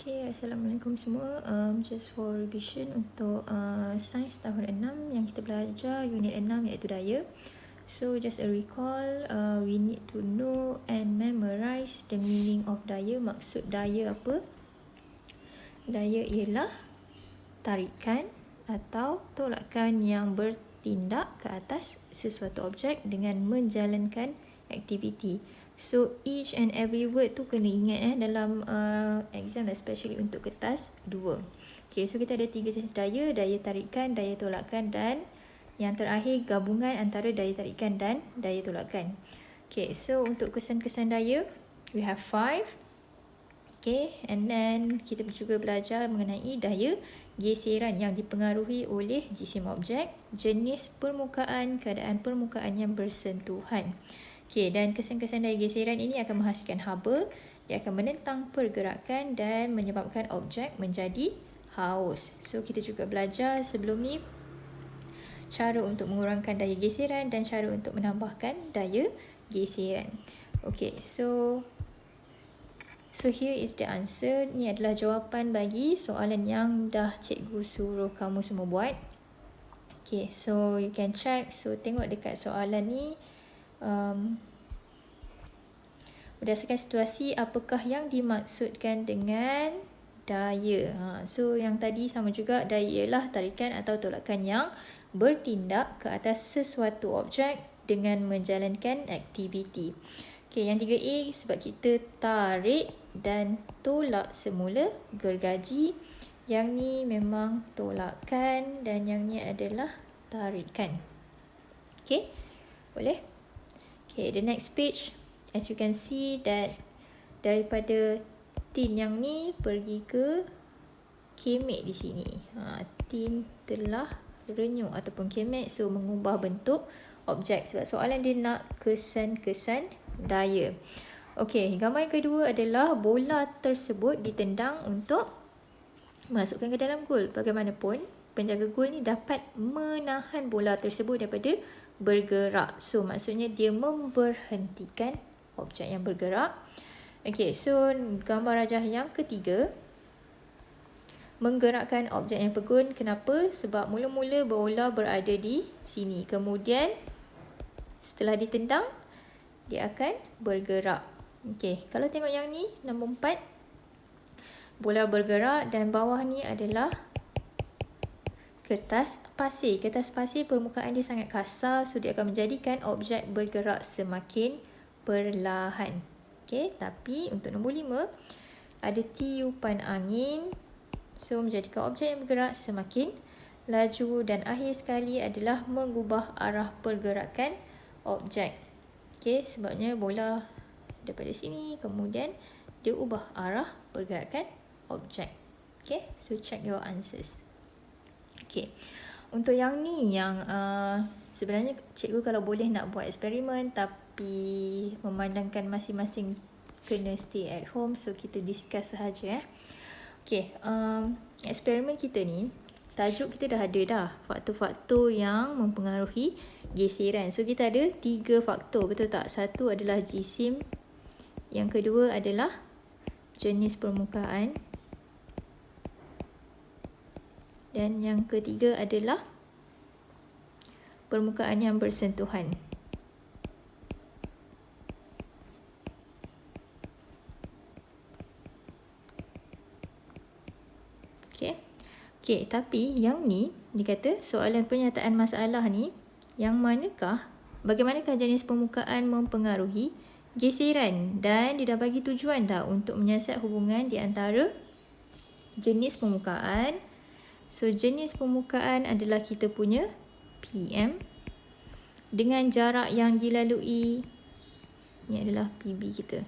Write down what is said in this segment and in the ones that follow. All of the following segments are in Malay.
Okay, Assalamualaikum semua. Just for revision untuk sains tahun 6 yang kita belajar unit 6 iaitu daya. So just a recall, we need to know and memorize the meaning of daya. Maksud daya apa? Daya ialah tarikan atau tolakan yang bertindak ke atas sesuatu objek dengan menjalankan aktiviti. So each and every word tu kena ingat dalam exam, especially untuk kertas 2. Okay, so kita ada 3 jenis daya: daya tarikan, daya tolakan, dan yang terakhir gabungan antara daya tarikan dan daya tolakan. Okay, so untuk kesan-kesan daya, we have 5. Okay, and then kita juga belajar mengenai daya geseran yang dipengaruhi oleh jisim objek, jenis permukaan, keadaan permukaan yang bersentuhan. Okay, dan kesan-kesan daya geseran ini akan menghasilkan haba. Dia akan menentang pergerakan dan menyebabkan objek menjadi haus. So, kita juga belajar sebelum ni cara untuk mengurangkan daya geseran dan cara untuk menambahkan daya geseran. Okay, so here is the answer. Ni adalah jawapan bagi soalan yang dah cikgu suruh kamu semua buat. Okay, so you can check. So, tengok dekat soalan ni. Berdasarkan situasi, apakah yang dimaksudkan dengan daya? So yang tadi sama juga, daya ialah tarikan atau tolakan yang bertindak ke atas sesuatu objek dengan menjalankan aktiviti. Okay, yang 3A, sebab kita tarik dan tolak semula gergaji. Yang ni memang tolakan dan yang ni adalah tarikan. Okay, boleh? Okay, the next page, as you can see that daripada tin yang ni pergi ke kemek di sini. Tin telah renyuk ataupun kemek, so mengubah bentuk objek. Sebab soalan dia nak kesan-kesan daya. Okay, gambar yang kedua adalah bola tersebut ditendang untuk masukkan ke dalam gol. Bagaimanapun, penjaga gol ni dapat menahan bola tersebut daripada bergerak. So maksudnya dia memberhentikan objek yang bergerak. Okay, so gambar rajah yang ketiga, menggerakkan objek yang pegun. Kenapa? Sebab mula-mula bola berada di sini, kemudian setelah ditendang dia akan bergerak. Okay, kalau tengok yang ni, nombor 4, bola bergerak dan bawah ni adalah kertas pasir. Kertas pasir permukaan dia sangat kasar, so dia akan menjadikan objek bergerak semakin perlahan. Okay, tapi untuk nombor 5, ada tiupan angin, so menjadikan objek yang bergerak semakin laju. Dan akhir sekali adalah mengubah arah pergerakan objek. Okay, sebabnya bola daripada sini, kemudian dia ubah arah pergerakan objek. Okay, so check your answers. Okay, untuk yang ni yang sebenarnya cikgu kalau boleh nak buat eksperimen, tapi memandangkan masing-masing kena stay at home, so kita discuss sahaja. Okay, eksperimen kita ni, tajuk kita dah ada dah, faktor-faktor yang mempengaruhi geseran. So kita ada 3 faktor, betul tak? Satu adalah jisim, yang kedua adalah jenis permukaan, dan yang ketiga adalah permukaan yang bersentuhan. Okay, tapi yang ni dia kata soalan pernyataan masalah ni, yang manakah, bagaimanakah jenis permukaan mempengaruhi geseran, dan dia dah bagi tujuan dah untuk menyiasat hubungan di antara jenis permukaan. So jenis permukaan adalah kita punya PM dengan jarak yang dilalui, ni adalah PB kita.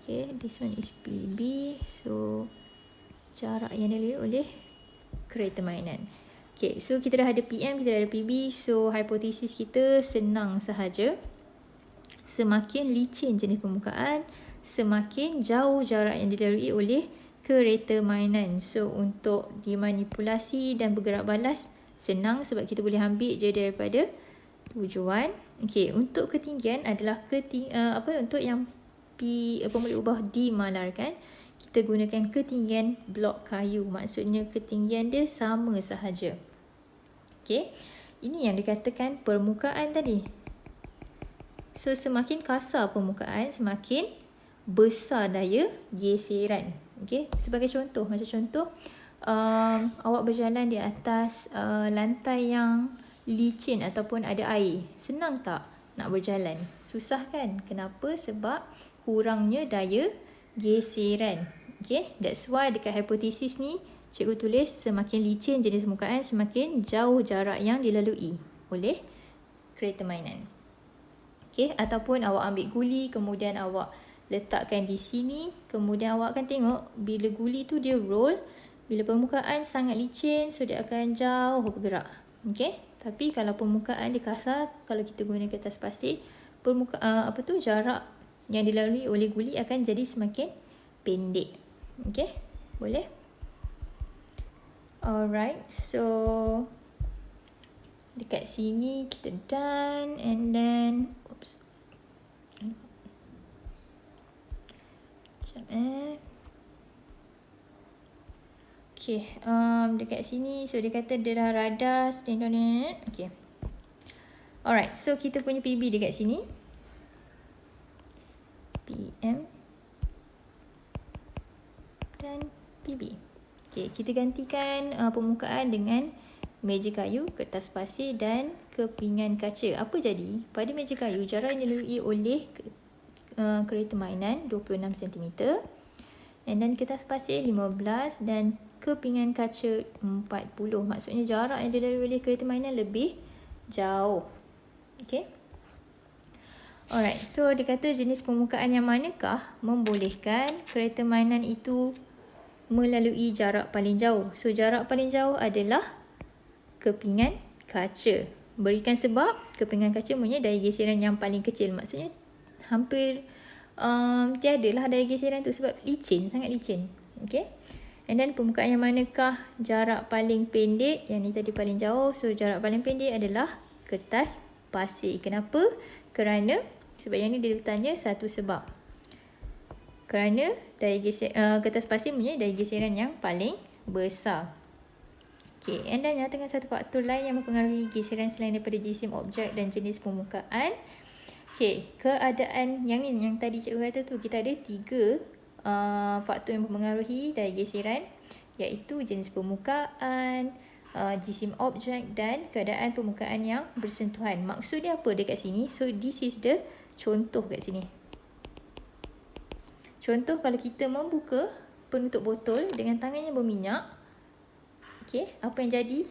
Okay, this one is PB. So jarak yang dilalui oleh kereta mainan. Okay, so kita dah ada PM, kita dah ada PB. So hipotesis kita senang sahaja. Semakin licin jenis permukaan, semakin jauh jarak yang dilalui oleh kereta mainan. So untuk dimanipulasi dan bergerak balas senang, sebab kita boleh ambil je daripada tujuan. Okay, untuk ketinggian adalah untuk yang P, pemboleh ubah dimalarkan, kita gunakan ketinggian blok kayu. Maksudnya ketinggian dia sama sahaja. Okey. Ini yang dikatakan permukaan tadi. So, semakin kasar permukaan, semakin besar daya geseran. Okey. Sebagai contoh, macam contoh, awak berjalan di atas lantai yang licin ataupun ada air. Senang tak nak berjalan? Susah kan? Kenapa? Sebab kurangnya daya geseran. Okay, that's why dekat hipotesis ni cikgu tulis semakin licin jenis permukaan, semakin jauh jarak yang dilalui oleh kereta mainan. Okay, ataupun awak ambil guli, kemudian awak letakkan di sini, kemudian awak akan tengok bila guli tu dia roll, bila permukaan sangat licin, so dia akan jauh bergerak. Okay, tapi kalau permukaan dia kasar, kalau kita guna kertas pasir, jarak yang dilalui oleh guli akan jadi semakin pendek. Okay, boleh? Alright, so dekat sini kita done, and then okay, dekat sini, so dia kata dia dah radas, okay. Alright, so kita punya PB dekat sini, PM dan PB. Okay, kita gantikan permukaan dengan meja kayu, kertas pasir dan kepingan kaca. Apa jadi? Pada meja kayu, jarak yang dilalui oleh kereta mainan 26 cm, and then kertas pasir 15 dan kepingan kaca 40. Maksudnya jarak yang dilalui oleh kereta mainan lebih jauh. Okay. Alright, so dia kata jenis permukaan yang manakah membolehkan kereta mainan itu melalui jarak paling jauh. So, jarak paling jauh adalah kepingan kaca. Berikan sebab kepingan kaca punya daya geseran yang paling kecil. Maksudnya, hampir tiadalah daya geseran tu sebab licin, sangat licin. Okay. And then, permukaan yang manakah jarak paling pendek? Yang ni tadi paling jauh. So, jarak paling pendek adalah kertas pasir. Kenapa? Kerana, sebab yang ni dia bertanya satu sebab. Kerana kertas pasir punya daya geseran yang paling besar. Okay, and then nyatakan satu faktor lain yang mempengaruhi geseran selain daripada jisim, objek dan jenis permukaan. Okay, keadaan yang ni, yang tadi cikgu kata tu, kita ada 3 faktor yang mempengaruhi daya geseran, iaitu jenis permukaan, jisim objek dan keadaan permukaan yang bersentuhan. Maksudnya apa dekat sini? So, this is the contoh kat sini. Contoh, kalau kita membuka penutup botol dengan tangan yang berminyak, okay, apa yang jadi?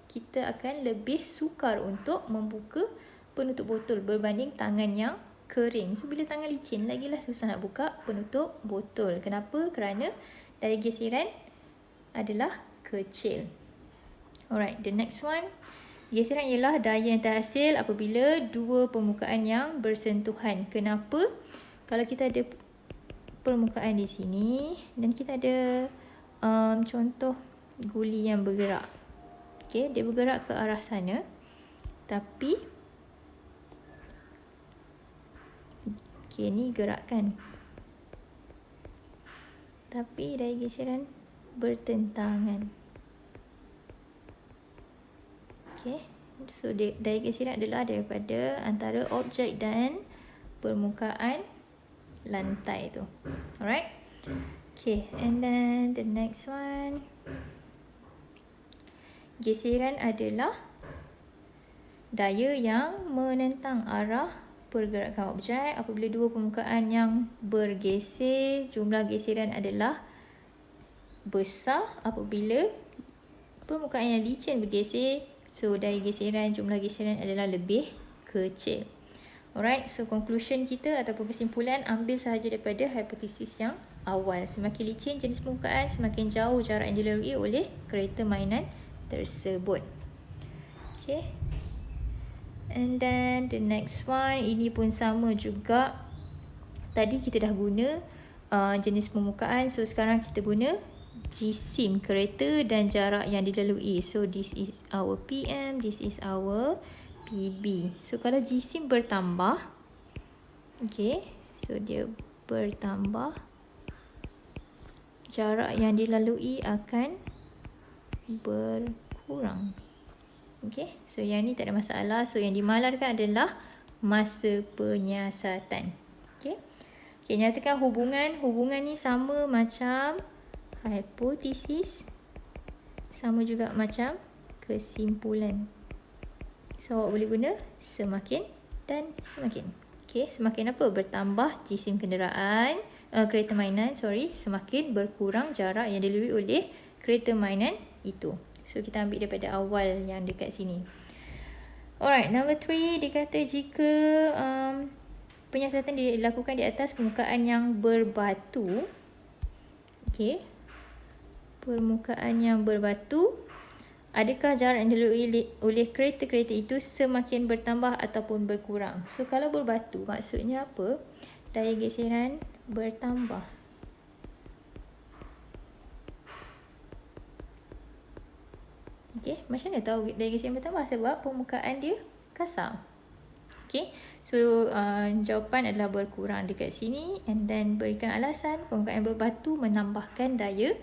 Kita akan lebih sukar untuk membuka penutup botol berbanding tangan yang kering. So, bila tangan licin, lagilah susah nak buka penutup botol. Kenapa? Kerana daya geseran adalah kecil. Alright, the next one. Geseran ialah daya yang terhasil apabila dua permukaan yang bersentuhan. Kenapa? Kalau kita ada permukaan di sini dan kita ada contoh guli yang bergerak. Okay, dia bergerak ke arah sana. Tapi okay, ni gerakkan. Tapi daya geseran bertentangan. Okay, so daya geseran adalah daripada antara objek dan permukaan lantai tu. Alright. Okay, and then the next one. Geseran adalah daya yang menentang arah pergerakan objek. Apabila dua permukaan yang bergeser, jumlah geseran adalah besar. Apabila permukaan yang licin bergeser, so daya geseran, jumlah geseran adalah lebih kecil. Alright, so conclusion kita ataupun kesimpulan, ambil sahaja daripada hipotesis yang awal. Semakin licin jenis permukaan, semakin jauh jarak yang dilalui oleh kereta mainan tersebut. Okay. And then the next one, ini pun sama juga. Tadi kita dah guna jenis permukaan, so sekarang kita guna jisim kereta dan jarak yang dilalui. So this is our PM, this is our PB. So kalau jisim bertambah, okay, so dia bertambah, jarak yang dilalui akan berkurang. Okay, so yang ni tak ada masalah. So yang dimalarkan adalah masa penyiasatan. Okay, nyatakan hubungan. Hubungan ni sama macam hipotesis, sama juga macam kesimpulan. So awak boleh guna semakin dan semakin. Okay, semakin apa? Bertambah jisim kenderaan, kereta mainan, semakin berkurang jarak yang dilalui oleh kereta mainan itu. So kita ambil daripada awal yang dekat sini. Alright, number 3, dia kata jika penyiasatan dilakukan di atas permukaan yang berbatu. Okay, permukaan yang berbatu, adakah jarak yang dilalui oleh kereta-kereta itu semakin bertambah ataupun berkurang? So kalau berbatu maksudnya apa? Daya geseran bertambah. Okay, macam mana tahu daya geseran bertambah? Sebab permukaan dia kasar. Okay, so jawapan adalah berkurang dekat sini. And then berikan alasan permukaan yang berbatu menambahkan daya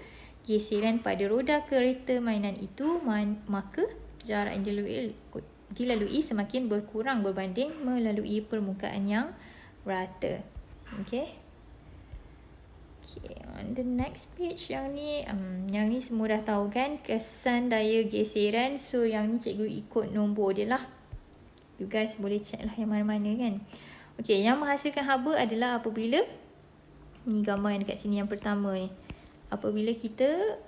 geseran pada roda kereta mainan itu, maka jarak yang dilalui semakin berkurang berbanding melalui permukaan yang rata. Okay. Okay, on the next page, yang ni semua dah tahu kan, kesan daya geseran. So yang ni cikgu ikut nombor dia lah. You guys boleh check lah yang mana-mana kan. Okay, yang menghasilkan haba adalah apabila, ni gambar yang dekat sini yang pertama ni, apabila kita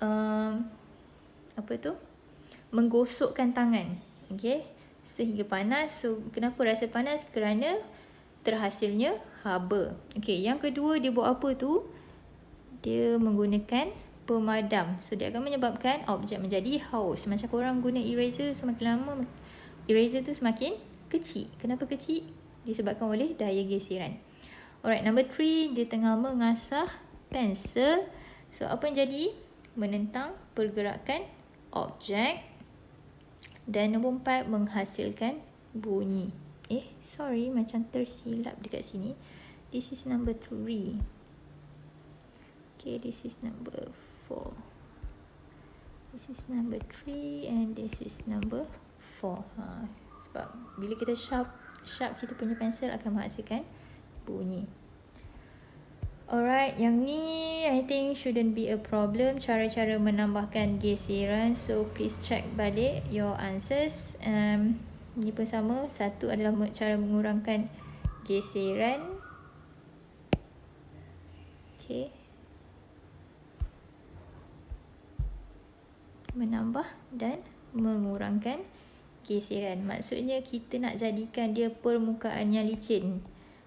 menggosokkan tangan, okay, sehingga panas. So kenapa rasa panas? Kerana terhasilnya haba. Okay, yang kedua dia buat apa tu? Dia menggunakan pemadam. So dia akan menyebabkan objek menjadi haus. Macam korang guna eraser, semakin lama eraser tu semakin kecil. Kenapa kecil? Disebabkan oleh daya geseran. Alright, number 3, dia tengah mengasah pensel. So apa yang jadi? Menentang pergerakan objek. Dan nombor 4, menghasilkan bunyi. Macam tersilap dekat sini. This is number 3. Okay, this is number 4. This is number 3 and this is number 4. Sebab bila kita sharp kita punya pensel akan menghasilkan bunyi. Alright, yang ni I think shouldn't be a problem. Cara-cara menambahkan geseran. So please check balik your answers. Ni pun sama. Satu adalah cara mengurangkan geseran. Okay, menambah dan mengurangkan geseran. Maksudnya kita nak jadikan dia permukaan yang licin.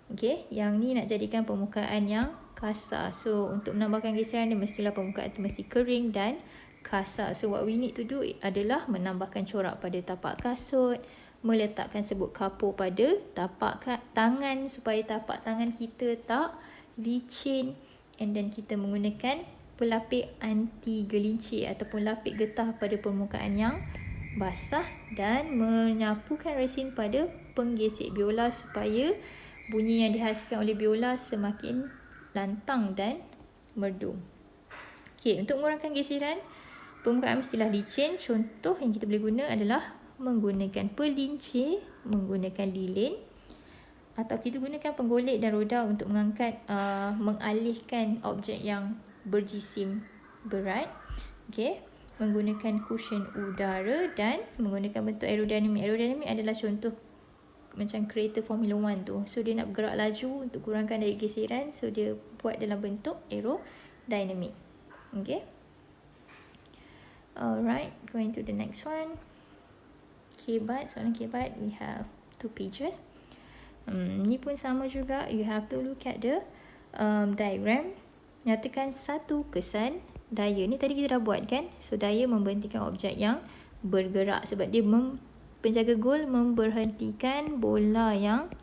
Okay, yang ni nak jadikan permukaan yang kasar. So untuk menambahkan geseran dia mestilah permukaan tu mesti kering dan kasar. So what we need to do adalah menambahkan corak pada tapak kasut, meletakkan sebut kapur pada tapak tangan supaya tapak tangan kita tak licin, and then kita menggunakan pelapik anti gelincir ataupun lapik getah pada permukaan yang basah, dan menyapukan resin pada penggesek biola supaya bunyi yang dihasilkan oleh biola semakin lantang dan merdu. Okay, untuk mengurangkan geseran, permukaan mestilah licin. Contoh yang kita boleh guna adalah menggunakan pelincir, menggunakan lilin, atau kita gunakan penggolek dan roda untuk mengalihkan objek yang berjisim berat. Okay, menggunakan cushion udara dan menggunakan bentuk aerodinamik. Aerodinamik adalah contoh macam kereta Formula 1 tu. So dia nak bergerak laju untuk kurangkan daya geseran. So dia buat dalam bentuk aerodinamik. Okay. Alright, going to the next one. Kebat, soalan kebat, we have 2 pages. Ni pun sama juga. You have to look at the diagram. Nyatakan satu kesan daya. Ni tadi kita dah buat kan. So daya memberhentikan objek yang bergerak sebab dia penjaga gol memberhentikan bola yang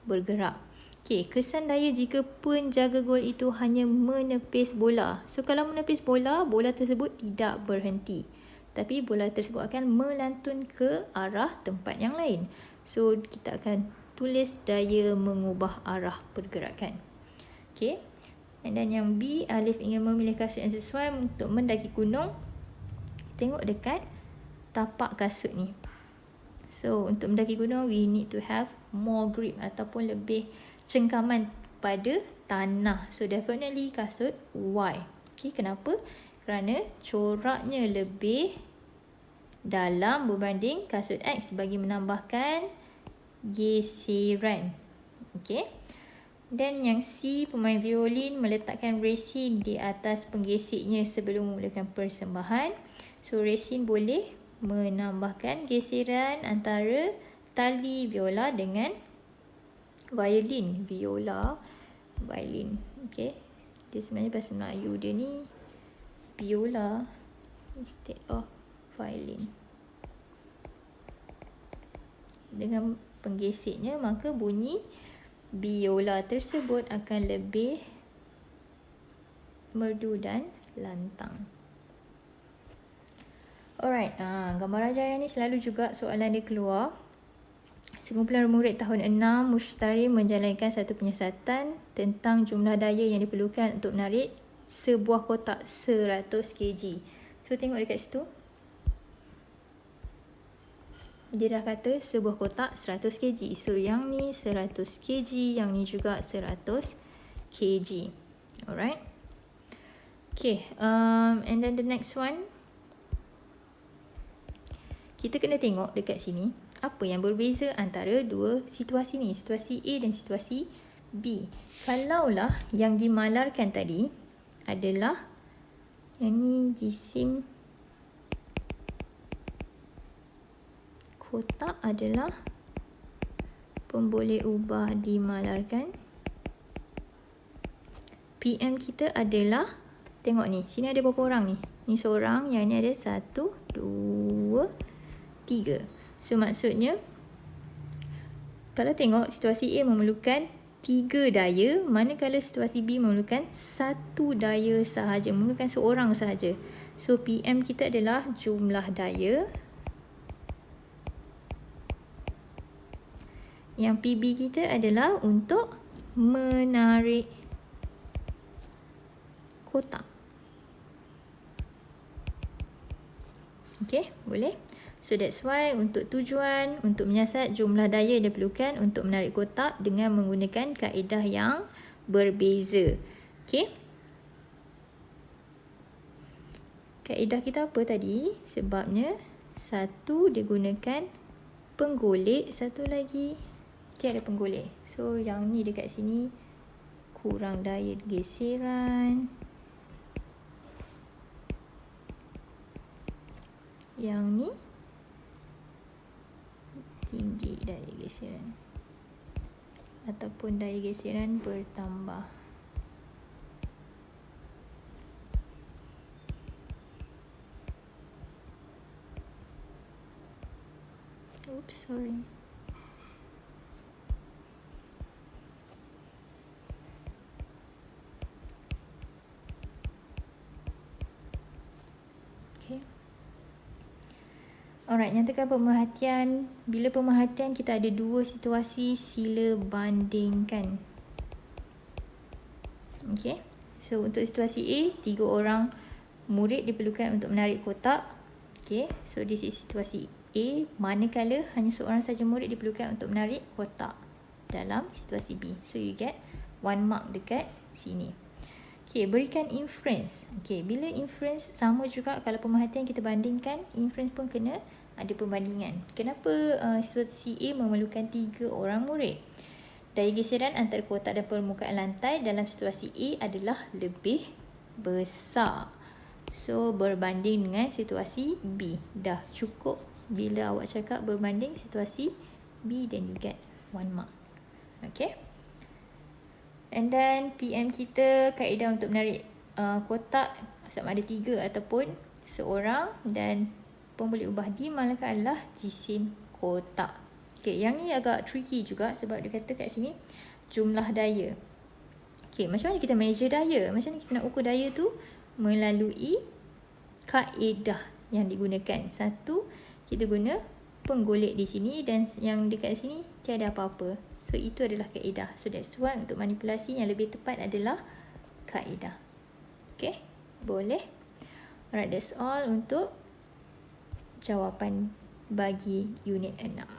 bergerak. Okay, kesan daya jika penjaga gol itu hanya menepis bola. So kalau menepis bola, bola tersebut tidak berhenti, tapi bola tersebut akan melantun ke arah tempat yang lain. So kita akan tulis daya mengubah arah pergerakan. Okay, And then yang B, Alif ingin memilih kasut yang sesuai untuk mendaki gunung. Tengok dekat tapak kasut ni. So untuk mendaki gunung, we need to have more grip ataupun lebih cengkaman pada tanah. So definitely kasut Y. Okay, kenapa? Kerana coraknya lebih dalam berbanding kasut X bagi menambahkan geseran. Okay. Dan yang C, pemain violin meletakkan resin di atas penggesiknya sebelum memulakan persembahan. So resin boleh menambahkan geseran antara tali viola dengan violin. Viola, violin. Okay. Dia sebenarnya bahasa Melayu dia ni viola instead of violin. Dengan penggesiknya maka bunyi biola tersebut akan lebih merdu dan lantang. Alright, gambar rajah yang ni selalu juga soalan dia keluar. Sekumpulan murid tahun 6 Mushtari menjalankan satu penyiasatan tentang jumlah daya yang diperlukan untuk menarik sebuah kotak 100 kg. So tengok dekat situ. Dia dah kata sebuah kotak 100 kg. So yang ni 100 kg, yang ni juga 100 kg. Alright. Okay, and then the next one. Kita kena tengok dekat sini apa yang berbeza antara dua situasi ni, situasi A dan situasi B. Kalaulah yang dimalarkan tadi adalah yang ni jisim kotak adalah pemboleh ubah dimalarkan. PM kita adalah, tengok ni, sini ada berapa orang ni? Ni seorang, yang ni ada 1, 2, 3. So maksudnya, kalau tengok situasi A memerlukan 3 daya, manakala situasi B memerlukan 1 daya sahaja, memerlukan seorang sahaja. So PM kita adalah jumlah daya. Yang PB kita adalah untuk menarik kotak. Okay, boleh? So that's why untuk tujuan, untuk menyiasat jumlah daya yang diperlukan untuk menarik kotak dengan menggunakan kaedah yang berbeza. Okay. Kaedah kita apa tadi? Sebabnya satu dia gunakan penggolek, satu lagi tiada penggolek. So yang ni dekat sini kurang daya geseran. Yang ni tinggi daya geseran. Ataupun daya geseran bertambah. Oops, sorry. Alright, nyatakan pemerhatian. Bila pemerhatian kita ada dua situasi, sila bandingkan. Okay. So untuk situasi A, 3 orang murid diperlukan untuk menarik kotak. Okay. So this is situasi A. Manakala hanya seorang saja murid diperlukan untuk menarik kotak dalam situasi B. So you get 1 mark dekat sini. Okay, berikan inference. Okay, bila inference sama juga kalau pemerhatian kita bandingkan, inference pun kena ada perbandingan. Kenapa situasi A memerlukan 3 orang murid? Daya geseran antara kotak dan permukaan lantai dalam situasi A adalah lebih besar. So, berbanding dengan situasi B. Dah cukup bila awak cakap berbanding situasi B, then you get 1 mark. Okay. And then PM kita kaedah untuk menarik kotak sama ada 3 ataupun seorang, dan pemboleh ubah dimalarkan adalah jisim kotak. Okay, yang ni agak tricky juga sebab dia kata kat sini jumlah daya. Okay, macam mana kita measure daya? Macam mana kita nak ukur daya tu? Melalui kaedah yang digunakan. Satu, kita guna penggolek di sini, dan yang dekat sini tiada apa-apa. So itu adalah kaedah. So that's why untuk manipulasi yang lebih tepat adalah kaedah. Okay, boleh. Alright, that's all untuk jawapan bagi unit 6.